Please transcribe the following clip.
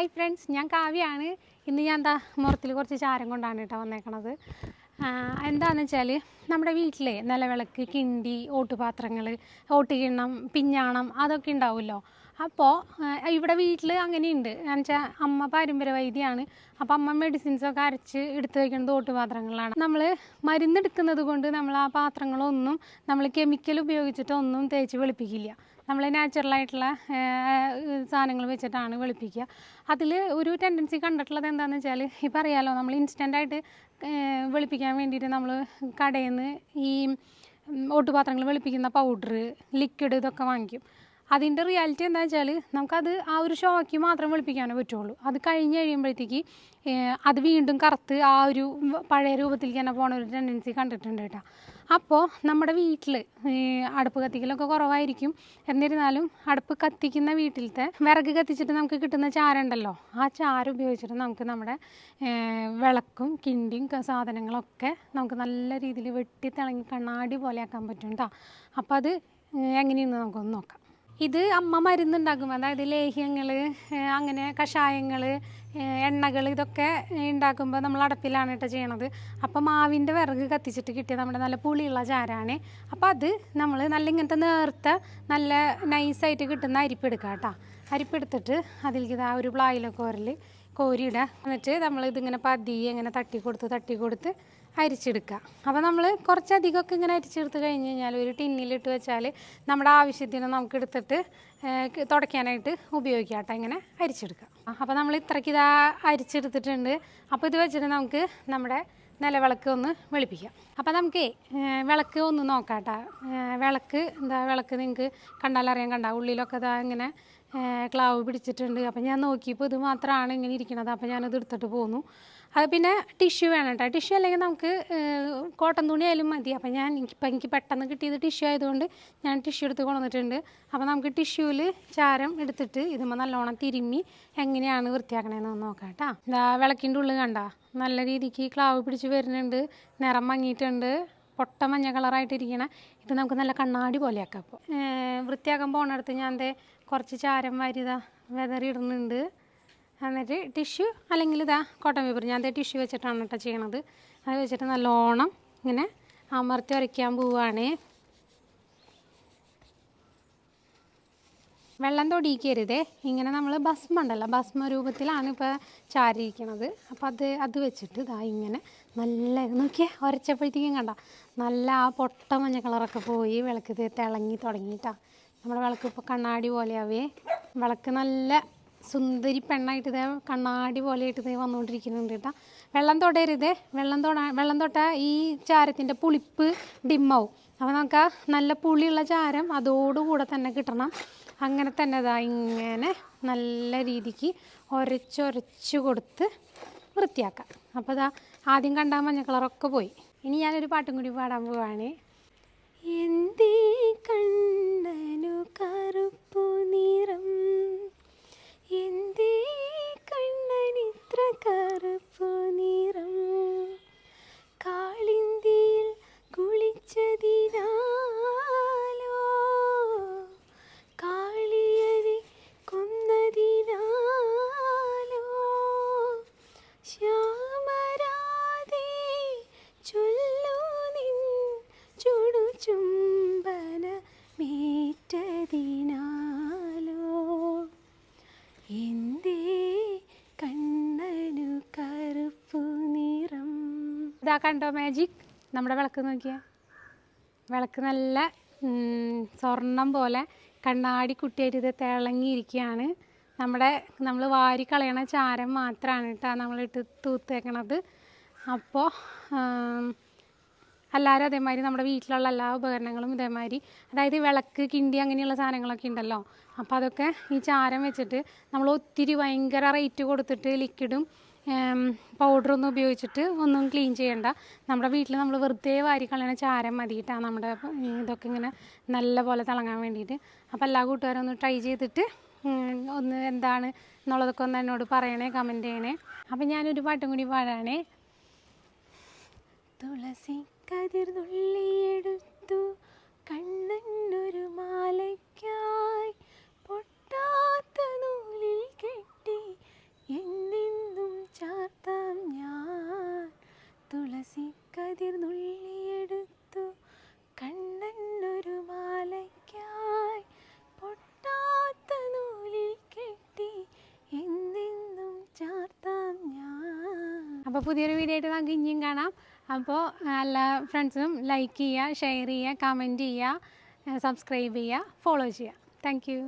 Hi friends, ഞാൻ കാവ്യാണ്. ഇന്ന് ഞാൻ മുറത്തിൽ കുറച്ച് ചാരം കൊണ്ടാണ് കേട്ടോ വന്നേക്കണത്. എന്താണെന്ന് വെച്ചാൽ നമ്മുടെ വീട്ടിൽ നിലവിളക്ക്, കിണ്ടി, ഓട്ടുപാത്രങ്ങൾ, ഓട്ടുകിണ്ണം, പിഞ്ഞാണം അതൊക്കെ ഉണ്ടാവുമല്ലോ. അപ്പോൾ ഇവിടെ വീട്ടിൽ അങ്ങനെയുണ്ട്. എന്ന് വെച്ചാൽ അമ്മ പാരമ്പര്യ വൈദ്യമാണ്. അപ്പോൾ അമ്മ മെഡിസിൻസൊക്കെ അരച്ച് എടുത്ത് വയ്ക്കുന്നത് ഓട്ടുപാത്രങ്ങളാണ്. നമ്മൾ മരുന്നെടുക്കുന്നത് കൊണ്ട് നമ്മൾ ആ പാത്രങ്ങളൊന്നും നമ്മൾ കെമിക്കൽ ഉപയോഗിച്ചിട്ടൊന്നും തേച്ച് വെളുപ്പിക്കില്ല. നമ്മൾ നാച്ചുറലായിട്ടുള്ള സാധനങ്ങൾ വെച്ചിട്ടാണ് വെളുപ്പിക്കുക. അതിൽ ഒരു ടെൻഡൻസി കണ്ടിട്ടുള്ളത് എന്താണെന്ന് വെച്ചാൽ, ഇപ്പം അറിയാമല്ലോ, നമ്മൾ ഇൻസ്റ്റൻ്റായിട്ട് വെളുപ്പിക്കാൻ വേണ്ടിയിട്ട് നമ്മൾ കടയിൽ നിന്ന് ഈ ഓട്ടുപാത്രങ്ങൾ വെളുപ്പിക്കുന്ന പൗഡർ, ലിക്വിഡ് ഇതൊക്കെ വാങ്ങിക്കും. അതിൻ്റെ റിയാലിറ്റി എന്താ വെച്ചാൽ, നമുക്കത് ആ ഒരു ഷോയ്ക്ക് മാത്രം വെളുപ്പിക്കാനേ പറ്റുള്ളൂ. അത് കഴിഞ്ഞ് കഴിയുമ്പോഴത്തേക്ക് അത് വീണ്ടും കറുത്ത് ആ ഒരു പഴയ രൂപത്തിലേക്ക് തന്നെ പോണ ഒരു ടെൻഡൻസി കണ്ടിട്ടുണ്ട് കേട്ടോ. അപ്പോൾ നമ്മുടെ വീട്ടിൽ അടുപ്പ് കത്തിക്കലൊക്കെ കുറവായിരിക്കും. എന്നിരുന്നാലും അടുപ്പ് കത്തിക്കുന്ന വീട്ടിലത്തെ വിറക് കത്തിച്ചിട്ട് നമുക്ക് കിട്ടുന്ന ചാരം ഉണ്ടല്ലോ, ആ ചാരം ഉപയോഗിച്ചിട്ട് നമുക്ക് നമ്മുടെ വിളക്കും കിണ്ടിയും സാധനങ്ങളൊക്കെ നമുക്ക് നല്ല രീതിയിൽ വെട്ടി തിളങ്ങി കണ്ണാടി പോലെ ആക്കാൻ പറ്റും കേട്ടോ. അപ്പോൾ അത് എങ്ങനെയെന്ന് നമുക്കൊന്ന് നോക്കാം. ഇത് അമ്മ മരുന്നുണ്ടാക്കും, അതായത് ലേഹ്യങ്ങൾ, അങ്ങനെ കഷായങ്ങൾ, എണ്ണകൾ, ഇതൊക്കെ ഉണ്ടാക്കുമ്പോൾ നമ്മൾ അടപ്പിലാണ് കേട്ടോ ചെയ്യണത്. അപ്പോൾ മാവിൻ്റെ വിറക് കത്തിച്ചിട്ട് കിട്ടിയ നമ്മുടെ നല്ല പുളിയുള്ള ചാരാണ്. അപ്പോൾ അത് നമ്മൾ നല്ല ഇങ്ങനത്തെ നേർത്ത നല്ല നൈസായിട്ട് കിട്ടുന്ന അരിപ്പെടുക്കുക കേട്ടോ. അരിപ്പെടുത്തിട്ട് അതിലേക്ക് ഇതാ ഒരു പ്ലായിലൊക്കെ കോരിയിടുക. എന്നിട്ട് നമ്മളിതിങ്ങനെ പതിയെ ഇങ്ങനെ തട്ടി കൊടുത്ത് അരിച്ചെടുക്കുക. അപ്പോൾ നമ്മൾ കുറച്ചധികമൊക്കെ ഇങ്ങനെ അരിച്ചെടുത്ത് കഴിഞ്ഞ് കഴിഞ്ഞാൽ ഒരു ടിന്നിലിട്ട് വെച്ചാൽ നമ്മുടെ ആവശ്യത്തിന് നമുക്ക് എടുത്തിട്ട് തുടയ്ക്കാനായിട്ട് ഉപയോഗിക്കാം കേട്ടോ. ഇങ്ങനെ അരിച്ചെടുക്കുക. അപ്പോൾ നമ്മൾ ഇത്രയ്ക്ക് ഇതാ അരിച്ചെടുത്തിട്ടുണ്ട്. അപ്പോൾ ഇത് വെച്ചിട്ട് നമുക്ക് നമ്മുടെ നിലവിളക്ക് ഒന്ന് വെളുപ്പിക്കാം. അപ്പോൾ നമുക്ക് വിളക്ക് ഒന്ന് നോക്കാം കേട്ടോ. വിളക്ക് നിങ്ങൾക്ക് കണ്ടാലറിയാൻ കണ്ട ഉള്ളിലൊക്കെ ഇതാ ഇങ്ങനെ ക്ലാവ് പിടിച്ചിട്ടുണ്ട്. അപ്പോൾ ഞാൻ നോക്കിയപ്പോൾ ഇത് മാത്രമാണ് ഇങ്ങനെ ഇരിക്കുന്നത്. അപ്പോൾ ഞാനത് എടുത്തിട്ട് പോന്നു. അത് പിന്നെ ടിഷ്യൂ വേണം കേട്ടോ. ടിഷ്യൂ അല്ലെങ്കിൽ നമുക്ക് കോട്ടൺ തുണി ആയാലും മതി. അപ്പോൾ എനിക്ക് പെട്ടെന്ന് കിട്ടിയത് ടിഷ്യൂ ആയതുകൊണ്ട് ഞാൻ ടിഷ്യൂ എടുത്ത് കൊണ്ടുവന്നിട്ടുണ്ട്. അപ്പോൾ നമുക്ക് ടിഷ്യൂവിൽ ചാരം എടുത്തിട്ട് ഇതുമ്പോൾ നല്ലോണം തിരുമ്മി എങ്ങനെയാണ് വൃത്തിയാക്കണേന്ന് നോക്കാം കേട്ടോ. വിളക്കിൻ്റെ ഉള്ളിൽ കണ്ട നല്ല രീതിക്ക് ക്ലാവ് പിടിച്ച് വരുന്നുണ്ട്, നിറം മങ്ങിയിട്ടുണ്ട്, പൊട്ട മഞ്ഞ കളറായിട്ടിരിക്കണം. ഇത് നമുക്ക് നല്ല കണ്ണാടി പോലെയാക്കാം. അപ്പോൾ വൃത്തിയാക്കാൻ പോകണടുത്ത് ഞാൻ കുറച്ച് ചാരം വെതറി ഇടുന്നുണ്ട്. എന്നിട്ട് ടിഷ്യൂ അല്ലെങ്കിൽ കോട്ടൺ പേപ്പർ, ഞാൻ ടിഷ്യൂ വെച്ചിട്ടാണ് കേട്ടോ ചെയ്യണത്. അത് വെച്ചിട്ട് നല്ലോണം ഇങ്ങനെ അമർത്തി ഉരയ്ക്കാൻ പോവുകയാണ്. വെള്ളം തൊടിയിക്കരുതേ. ഇങ്ങനെ നമ്മൾ ഭസ്മം ഉണ്ടല്ലോ, ഭസ്മ രൂപത്തിലാണ് ഇപ്പോൾ ചാരിയിരിക്കണത്. അപ്പോൾ അത് വെച്ചിട്ട് ഇങ്ങനെ നല്ല നോക്കിയേ, ഉരച്ചപ്പോഴത്തേക്കും കണ്ട നല്ല ആ പൊട്ട മഞ്ഞ കളറൊക്കെ പോയി വിളക്ക് തിളങ്ങി തുടങ്ങിയിട്ടാണ്. നമ്മുടെ വിളക്ക് ഇപ്പോൾ കണ്ണാടി പോലെയാവേ. വിളക്ക് നല്ല സുന്ദരി പെണ്ണായിട്ട് കണ്ണാടി പോലെയായിട്ട് വന്നുകൊണ്ടിരിക്കുന്നുണ്ട് കേട്ടോ. വെള്ളം തൊടരുതേ. വെള്ളം തൊട്ടാൽ ഈ ചാരത്തിൻ്റെ പുളിപ്പ് ഡിമ്മാവും. അപ്പോൾ നമുക്ക് ആ നല്ല പുളിയുള്ള ചാരം അതോടുകൂടെ തന്നെ കിട്ടണം. അങ്ങനെ തന്നെ ഇങ്ങനെ നല്ല രീതിക്ക് ഉരച്ച് കൊടുത്ത് വൃത്തിയാക്കാം. അപ്പോൾ ആദ്യം കണ്ട മഞ്ഞ കളറൊക്കെ പോയി. ഇനി ഞാനൊരു പാട്ടും കൂടി പാടാൻ പോവാണ്. എന്തേ കണ്ണനു കറുപ്പു നിറം, എന്തേ കണ്ണനിത്ര കറുപ്പു നിറം, കാളിന്തിയിൽ കുളിച്ചതിനാലോ, കാളിയരെ കൊന്നതിനാലോ, ശ്യാമരാധേ ചൊല്ലു നിൻ ചുടുചുംബന മീറ്റതിനാലോ, എന്തേ കണ്ണനു കറുപ്പു നിറം. ഇതാ കണ്ടോ മാജിക്? നമ്മുടെ വിളക്ക് നോക്കിയാൽ വിളക്ക് നല്ല സ്വർണം പോലെ കണ്ണാടി കുട്ടിയായിട്ട് ഇത് തിളങ്ങിയിരിക്കുകയാണ്. നമ്മൾ വാരി കളയണ ചാരം മാത്രമാണ് കേട്ടോ നമ്മളിട്ട് തൂത്തേക്കണത്. അപ്പോൾ എല്ലാവരും അതേമാതിരി നമ്മുടെ വീട്ടിലുള്ള എല്ലാ ഉപകരണങ്ങളും ഇതേമാതിരി, അതായത് വിളക്ക്, കിണ്ടി അങ്ങനെയുള്ള സാധനങ്ങളൊക്കെ ഉണ്ടല്ലോ. അപ്പോൾ അതൊക്കെ ഈ ചാരം വെച്ചിട്ട് നമ്മൾ ഒത്തിരി ഭയങ്കര റേറ്റ് കൊടുത്തിട്ട് ലിക്വിഡും പൗഡറൊന്നും ഉപയോഗിച്ചിട്ട് ഒന്നും ക്ലീൻ ചെയ്യണ്ട. നമ്മുടെ വീട്ടിൽ നമ്മൾ വെറുതെ വാരി കളയണ ചാരം മതിയിട്ടാണ് നമ്മുടെ ഇതൊക്കെ ഇങ്ങനെ നല്ല പോലെ തിളങ്ങാൻ വേണ്ടിയിട്ട്. അപ്പോൾ എല്ലാ കൂട്ടുകാരും ഒന്ന് ട്രൈ ചെയ്തിട്ട് ഒന്ന് എന്താണ് എന്നുള്ളതൊക്കെ ഒന്ന് എന്നോട് പറയണേ, കമൻറ്റ് ചെയ്യണേ. അപ്പം ഞാനൊരു പാട്ടും കൂടി പാടാണേ. തുളസി കതിർ നുള്ളിയെടുത്തു കണ്ണനൊരു മാലയ്ക്കായി, പൊട്ടാത്ത നൂലിൽ കെട്ടി എന്നെന്നും ചാർത്താം ഞാൻ തുളസി കതിർ നുള്ളിയെടുത്തു കണ്ണനൊരു മാലയ്ക്കായി പൊട്ടാത്ത നൂലിൽ കെട്ടി എന്നെന്നും ചാർത്താം ഞാൻ. അപ്പോൾ പുതിയൊരു വീഡിയോ ആയിട്ട് നമുക്ക് ഇനിയും കാണാം. അപ്പോൾ എല്ലാ ഫ്രണ്ട്സും ലൈക്ക് ചെയ്യുക, ഷെയർ ചെയ്യുക, കമൻറ്റ് ചെയ്യുക, സബ്സ്ക്രൈബ് ചെയ്യുക, ഫോളോ ചെയ്യുക. Thank you.